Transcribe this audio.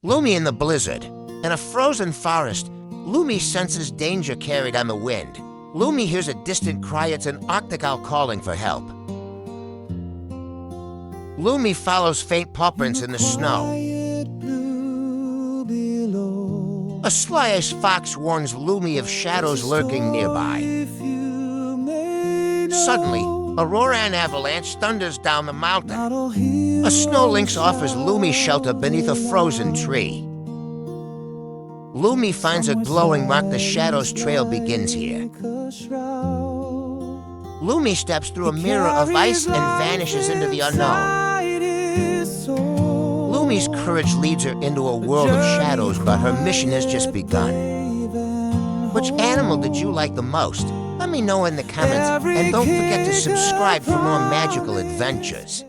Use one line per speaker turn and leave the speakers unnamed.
Lumi in the blizzard. In a frozen forest, Lumi senses danger carried on the wind. Lumi hears a distant cry. It's an Arctic owl calling for help. Lumi follows faint paw prints in the snow. A sly-ice fox warns Lumi of shadows lurking nearby. Suddenly, a roaring avalanche thunders down the mountain. A snow lynx offers Lumi shelter beneath a frozen tree. Lumi finds a glowing mark. The shadow's trail begins here. Lumi steps through a mirror of ice and vanishes into the unknown. Lumi's courage leads her into a world of shadows, but her mission has just begun. Which animal did you like the most? Let me know in the comments, and don't forget to subscribe for more magical adventures.